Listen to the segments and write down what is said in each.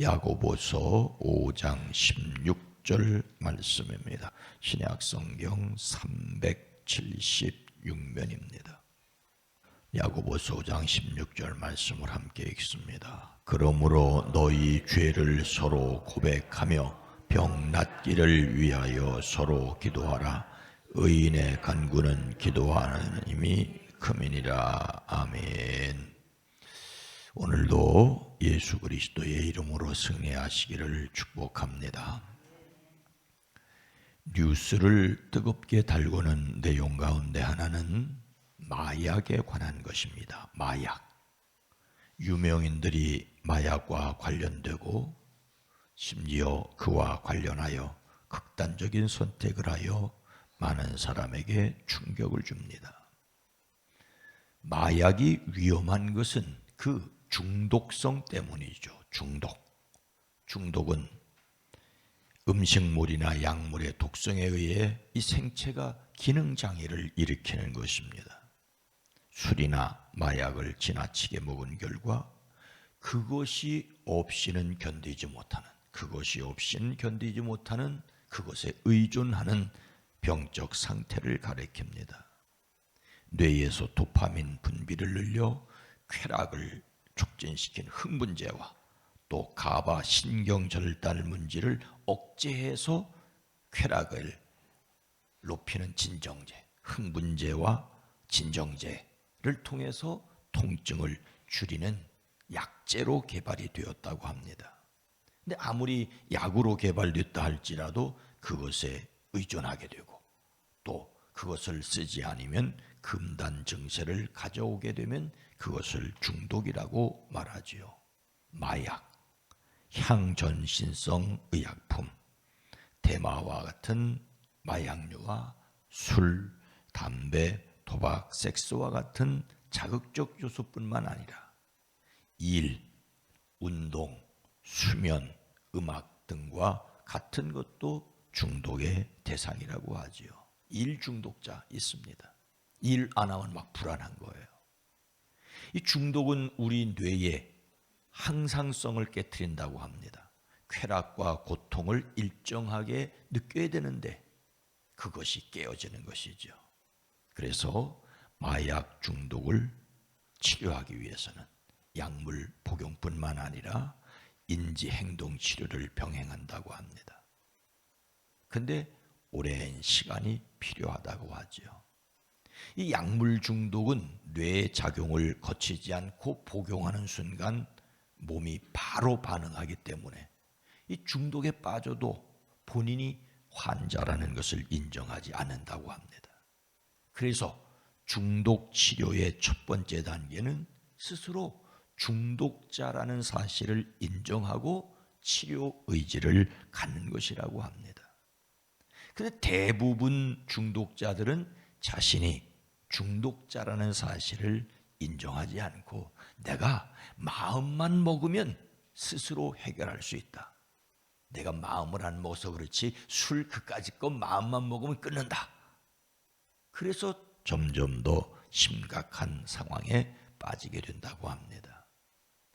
야고보서 5장 16절 말씀입니다. 신약성경 376면입니다. 야고보서 5장 16절 말씀을 함께 읽습니다. 그러므로 너희 죄를 서로 고백하며 병 낫기를 위하여 서로 기도하라. 의인의 간구는 기도하는 힘이 크미니라. 아멘. 오늘도 예수 그리스도의 이름으로 승리하시기를 축복합니다. 뉴스를 뜨겁게 달구는 내용 가운데 하나는 마약에 관한 것입니다. 마약. 유명인들이 마약과 관련되고 심지어 그와 관련하여 극단적인 선택을 하여 많은 사람에게 충격을 줍니다. 마약이 위험한 것은 그 중독성 때문이죠. 중독은 음식물이나 약물의 독성에 의해 이 생체가 기능장애를 일으키는 것입니다. 술이나 마약을 지나치게 먹은 결과 그것이 없이는 견디지 못하는 그것에 의존하는 병적 상태를 가리킵니다. 뇌에서 도파민 분비를 늘려 쾌락을 촉진시킨 흥분제와 또 가바 신경절달 문제를 억제해서 쾌락을 높이는 진정제, 흥분제와 진정제를 통해서 통증을 줄이는 약제로 개발이 되었다고 합니다. 근데 아무리 약으로 개발됐다 할지라도 그것에 의존하게 되고 또 그것을 쓰지 않으면 금단 증세를 가져오게 되면 그것을 중독이라고 말하지요. 마약, 향전신성 의약품, 대마와 같은 마약류와 술, 담배, 도박, 섹스와 같은 자극적 요소뿐만 아니라 일, 운동, 수면, 음악 등과 같은 것도 중독의 대상이라고 하지요. 일 중독자 있습니다. 일 안 하면 막 불안한 거예요. 이 중독은 우리 뇌에 항상성을 깨트린다고 합니다. 쾌락과 고통을 일정하게 느껴야 되는데 그것이 깨어지는 것이죠. 그래서 마약 중독을 치료하기 위해서는 약물 복용뿐만 아니라 인지행동 치료를 병행한다고 합니다. 근데 오랜 시간이 필요하다고 하죠. 이 약물 중독은 뇌의 작용을 거치지 않고 복용하는 순간 몸이 바로 반응하기 때문에 이 중독에 빠져도 본인이 환자라는 것을 인정하지 않는다고 합니다. 그래서 중독 치료의 첫 번째 단계는 스스로 중독자라는 사실을 인정하고 치료 의지를 갖는 것이라고 합니다. 그런데 대부분 중독자들은 자신이 중독자라는 사실을 인정하지 않고 내가 마음만 먹으면 스스로 해결할 수 있다. 내가 마음을 안 먹어서 그렇지 술 그까짓 거 마음만 먹으면 끊는다. 그래서 점점 더 심각한 상황에 빠지게 된다고 합니다.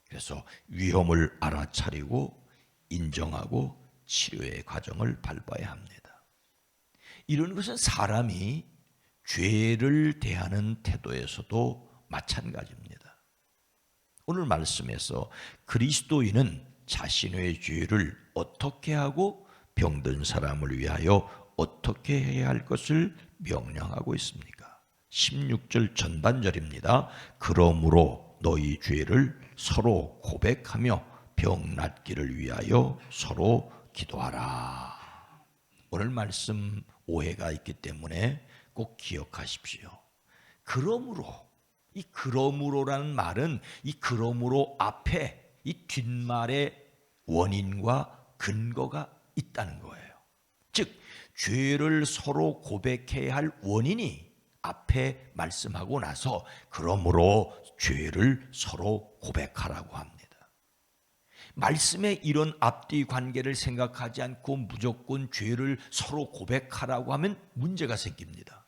그래서 위험을 알아차리고 인정하고 치료의 과정을 밟아야 합니다. 이런 것은 사람이 죄를 대하는 태도에서도 마찬가지입니다. 오늘 말씀에서 그리스도인은 자신의 죄를 어떻게 하고 병든 사람을 위하여 어떻게 해야 할 것을 명령하고 있습니까? 16절 전반절입니다. 그러므로 너희 죄를 서로 고백하며 병 낫기를 위하여 서로 기도하라. 오늘 말씀 오해가 있기 때문에 꼭 기억하십시오. 그러므로라는 말은 이 그러므로 앞에 이 뒷말에 원인과 근거가 있다는 거예요. 즉 죄를 서로 고백해야 할 원인이 앞에 말씀하고 나서 그러므로 죄를 서로 고백하라고 합니다. 말씀에 이런 앞뒤 관계를 생각하지 않고 무조건 죄를 서로 고백하라고 하면 문제가 생깁니다.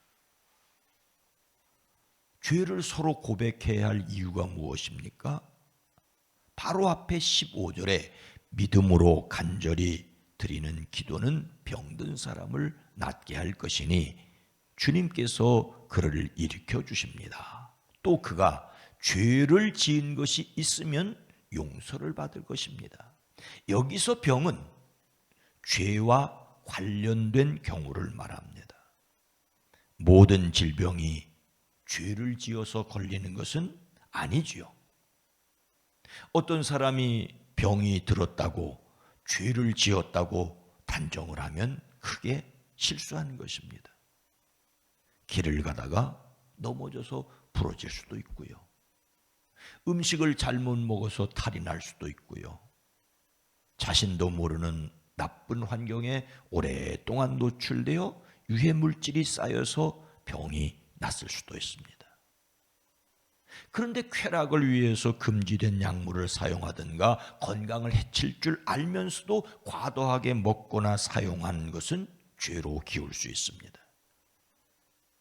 죄를 서로 고백해야 할 이유가 무엇입니까? 바로 앞에 15절에 믿음으로 간절히 드리는 기도는 병든 사람을 낫게 할 것이니 주님께서 그를 일으켜 주십니다. 또 그가 죄를 지은 것이 있으면 용서를 받을 것입니다. 여기서 병은 죄와 관련된 경우를 말합니다. 모든 질병이 죄를 지어서 걸리는 것은 아니지요. 어떤 사람이 병이 들었다고 죄를 지었다고 단정을 하면 크게 실수하는 것입니다. 길을 가다가 넘어져서 부러질 수도 있고요. 음식을 잘못 먹어서 탈이 날 수도 있고요. 자신도 모르는 나쁜 환경에 오랫동안 노출되어 유해 물질이 쌓여서 병이 났을 수도 있습니다. 그런데 쾌락을 위해서 금지된 약물을 사용하든가 건강을 해칠 줄 알면서도 과도하게 먹거나 사용하는 것은 죄로 기울 수 있습니다.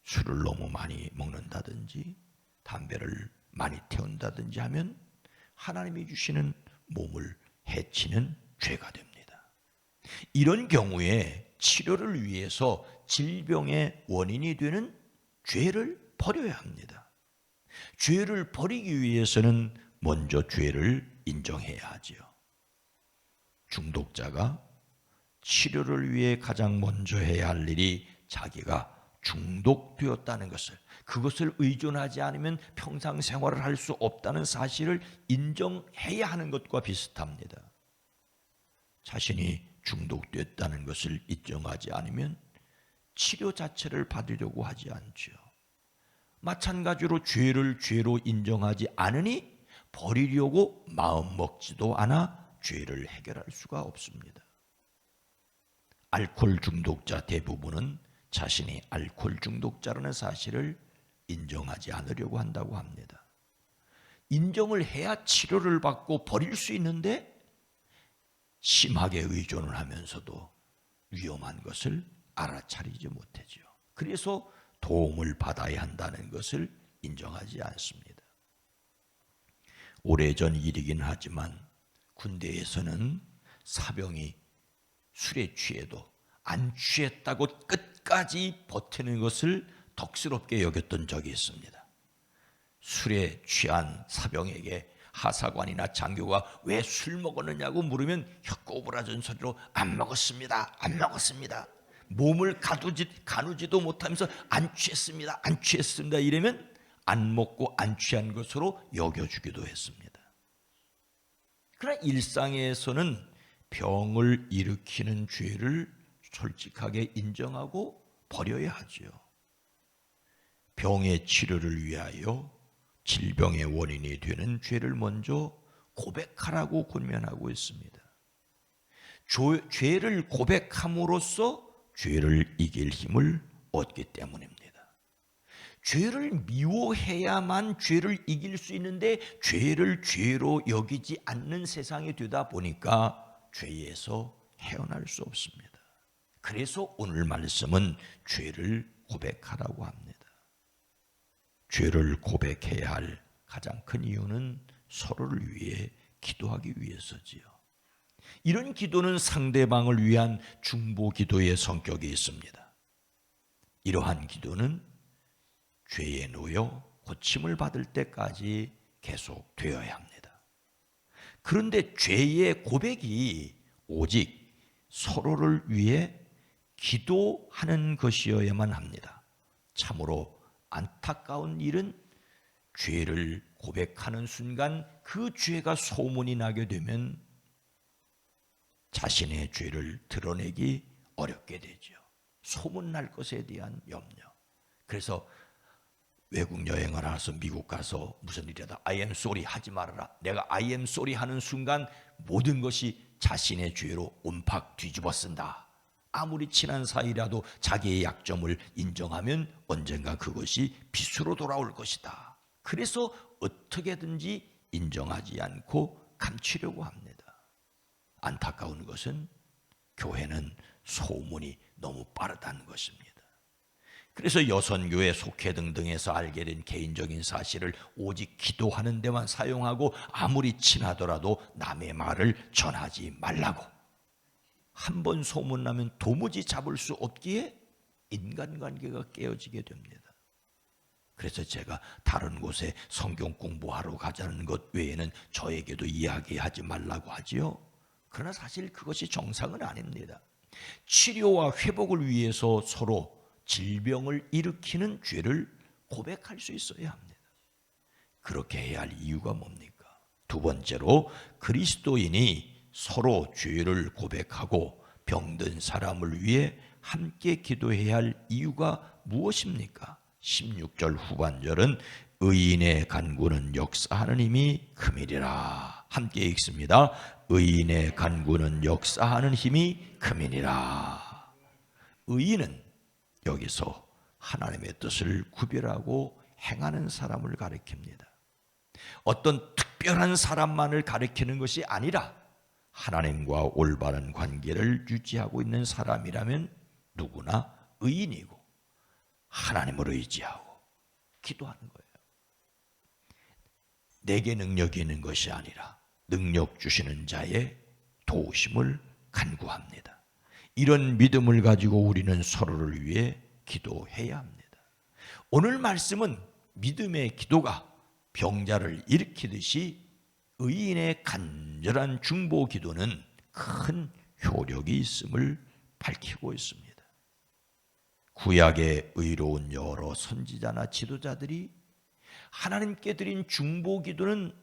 술을 너무 많이 먹는다든지 담배를 많이 태운다든지 하면 하나님이 주시는 몸을 해치는 죄가 됩니다. 이런 경우에 치료를 위해서 질병의 원인이 되는 죄를 버려야 합니다. 죄를 버리기 위해서는 먼저 죄를 인정해야 하지요. 중독자가 치료를 위해 가장 먼저 해야 할 일이 자기가 중독되었다는 것을, 그것을 의존하지 않으면 평상생활을 할 수 없다는 사실을 인정해야 하는 것과 비슷합니다. 자신이 중독됐다는 것을 인정하지 않으면 치료 자체를 받으려고 하지 않죠. 마찬가지로 죄를 죄로 인정하지 않으니 버리려고 마음 먹지도 않아 죄를 해결할 수가 없습니다. 알코올 중독자 대부분은 자신이 알코올 중독자라는 사실을 인정하지 않으려고 한다고 합니다. 인정을 해야 치료를 받고 버릴 수 있는데 심하게 의존을 하면서도 위험한 것을 알아차리지 못하죠. 그래서 도움을 받아야 한다는 것을 인정하지 않습니다. 오래전 일이긴 하지만 군대에서는 사병이 술에 취해도 안 취했다고 끝까지 버티는 것을 덕스럽게 여겼던 적이 있습니다. 술에 취한 사병에게 하사관이나 장교가 왜 술 먹었느냐고 물으면 혀꼬부라진 소리로 안 먹었습니다. 안 먹었습니다. 몸을 가누지도 못하면서 안 취했습니다. 안 취했습니다. 이러면 안 먹고 안 취한 것으로 여겨주기도 했습니다. 그러나 일상에서는 병을 일으키는 죄를 솔직하게 인정하고 버려야 하죠. 병의 치료를 위하여 질병의 원인이 되는 죄를 먼저 고백하라고 권면하고 있습니다. 죄를 고백함으로써 죄를 이길 힘을 얻기 때문입니다. 죄를 미워해야만 죄를 이길 수 있는데 죄를 죄로 여기지 않는 세상이 되다 보니까 죄에서 헤어날 수 없습니다. 그래서 오늘 말씀은 죄를 고백하라고 합니다. 죄를 고백해야 할 가장 큰 이유는 서로를 위해 기도하기 위해서지요. 이런 기도는 상대방을 위한 중보 기도의 성격이 있습니다. 이러한 기도는 죄에 놓여 고침을 받을 때까지 계속 되어야 합니다. 그런데 죄의 고백이 오직 서로를 위해 기도하는 것이어야만 합니다. 참으로 안타까운 일은 죄를 고백하는 순간 그 죄가 소문이 나게 되면 자신의 죄를 드러내기 어렵게 되죠. 소문날 것에 대한 염려. 그래서 외국 여행을 와서 미국 가서 무슨 일이라도 I am sorry 하지 말아라. 내가 I am sorry 하는 순간 모든 것이 자신의 죄로 옴팍 뒤집어 쓴다. 아무리 친한 사이라도 자기의 약점을 인정하면 언젠가 그것이 빚으로 돌아올 것이다. 그래서 어떻게든지 인정하지 않고 감추려고 합니다. 안타까운 것은 교회는 소문이 너무 빠르다는 것입니다. 그래서 여선교회 속회 등등에서 알게 된 개인적인 사실을 오직 기도하는 데만 사용하고 아무리 친하더라도 남의 말을 전하지 말라고. 한 번 소문나면 도무지 잡을 수 없기에 인간관계가 깨어지게 됩니다. 그래서 제가 다른 곳에 성경 공부하러 가자는 것 외에는 저에게도 이야기하지 말라고 하지요. 그러나 사실 그것이 정상은 아닙니다. 치료와 회복을 위해서 서로 질병을 일으키는 죄를 고백할 수 있어야 합니다. 그렇게 해야 할 이유가 뭡니까? 두 번째로 그리스도인이 서로 죄를 고백하고 병든 사람을 위해 함께 기도해야 할 이유가 무엇입니까? 16절 후반절은 의인의 간구는 역사하는 힘이 큼이니라. 함께 읽습니다. 의인의 간구는 역사하는 힘이 큼이니라. 의인은 여기서 하나님의 뜻을 구별하고 행하는 사람을 가리킵니다. 어떤 특별한 사람만을 가리키는 것이 아니라 하나님과 올바른 관계를 유지하고 있는 사람이라면 누구나 의인이고 하나님을 의지하고 기도하는 거예요. 내게 능력이 있는 것이 아니라 능력 주시는 자의 도우심을 간구합니다. 이런 믿음을 가지고 우리는 서로를 위해 기도해야 합니다. 오늘 말씀은 믿음의 기도가 병자를 일으키듯이 의인의 간절한 중보 기도는 큰 효력이 있음을 밝히고 있습니다. 구약의 의로운 여러 선지자나 지도자들이 하나님께 드린 중보 기도는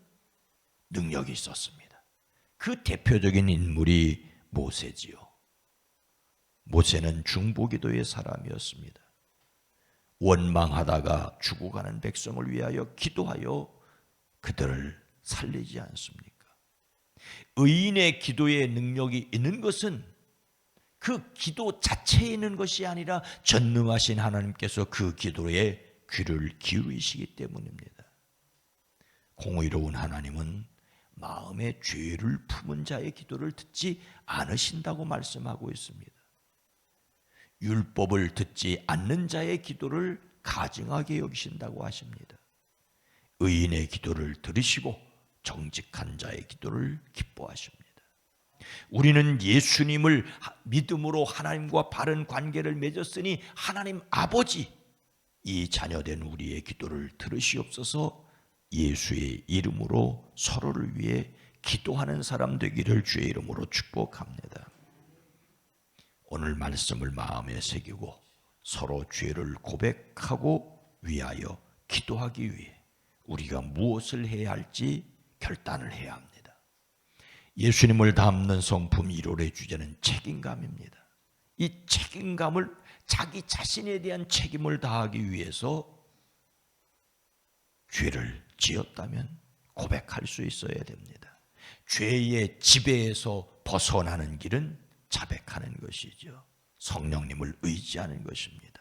능력이 있었습니다. 그 대표적인 인물이 모세지요. 모세는 중보 기도의 사람이었습니다. 원망하다가 죽어가는 백성을 위하여 기도하여 그들을 살리지 않습니까? 의인의 기도에 능력이 있는 것은 그 기도 자체에 있는 것이 아니라 전능하신 하나님께서 그 기도에 귀를 기울이시기 때문입니다. 공의로운 하나님은 마음에 죄를 품은 자의 기도를 듣지 않으신다고 말씀하고 있습니다. 율법을 듣지 않는 자의 기도를 가증하게 여기신다고 하십니다. 의인의 기도를 들으시고 정직한 자의 기도를 기뻐하십니다. 우리는 예수님을 믿음으로 하나님과 바른 관계를 맺었으니 하나님 아버지, 이 자녀된 우리의 기도를 들으시옵소서. 예수의 이름으로 서로를 위해 기도하는 사람 되기를 주의 이름으로 축복합니다. 오늘 말씀을 마음에 새기고 서로 죄를 고백하고 위하여 기도하기 위해 우리가 무엇을 해야 할지 결단을 해야 합니다. 예수님을 닮는 성품 1월의 주제는 책임감입니다. 이 책임감을 자기 자신에 대한 책임을 다하기 위해서 죄를 지었다면 고백할 수 있어야 됩니다. 죄의 지배에서 벗어나는 길은 자백하는 것이죠. 성령님을 의지하는 것입니다.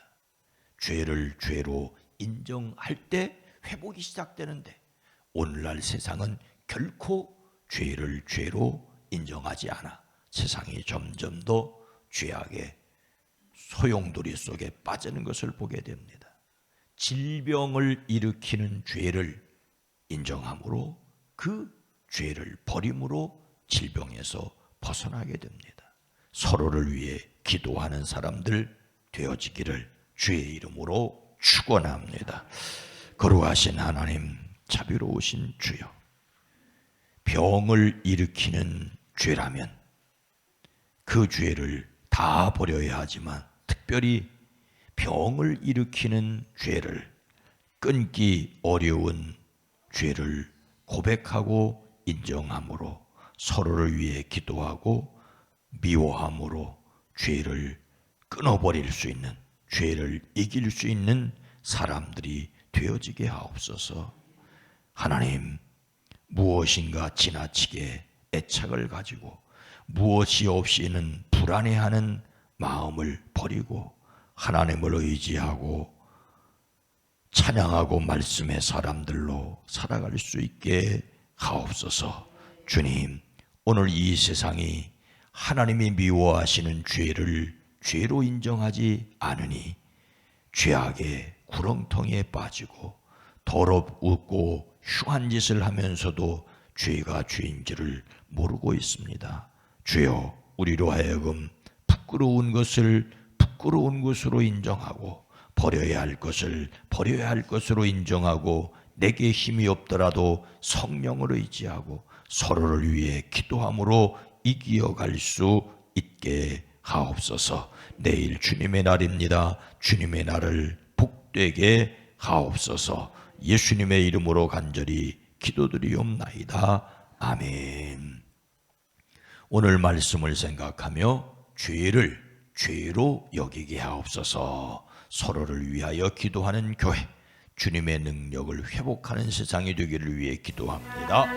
죄를 죄로 인정할 때 회복이 시작되는데 오늘날 세상은 결코 죄를 죄로 인정하지 않아 세상이 점점 더 죄악의 소용돌이 속에 빠지는 것을 보게 됩니다. 질병을 일으키는 죄를 인정함으로 그 죄를 버림으로 질병에서 벗어나게 됩니다. 서로를 위해 기도하는 사람들 되어지기를 주의 이름으로 축원합니다. 거룩하신 하나님, 자비로우신 주여, 병을 일으키는 죄라면 그 죄를 다 버려야 하지만 특별히 병을 일으키는 죄를, 끊기 어려운 죄를 고백하고 인정함으로 서로를 위해 기도하고 미워함으로 죄를 끊어버릴 수 있는, 죄를 이길 수 있는 사람들이 되어지게 하옵소서. 하나님, 무엇인가 지나치게 애착을 가지고 무엇이 없이는 불안해하는 마음을 버리고 하나님을 의지하고 찬양하고 말씀의 사람들로 살아갈 수 있게 하옵소서. 주님, 오늘 이 세상이 하나님이 미워하시는 죄를 죄로 인정하지 않으니 죄악의 구렁텅이에 빠지고 더럽고 흉한 짓을 하면서도 죄가 죄인지를 모르고 있습니다. 주여, 우리로 하여금 부끄러운 것을 부끄러운 것으로 인정하고 버려야 할 것을 버려야 할 것으로 인정하고 내게 힘이 없더라도 성령을 의지하고 서로를 위해 기도함으로 이기어갈 수 있게 하옵소서. 내일 주님의 날입니다. 주님의 날을 복되게 하옵소서. 예수님의 이름으로 간절히 기도드리옵나이다. 아멘. 오늘 말씀을 생각하며 죄를 죄로 여기게 하옵소서. 서로를 위하여 기도하는 교회, 주님의 능력을 회복하는 세상이 되기를 위해 기도합니다.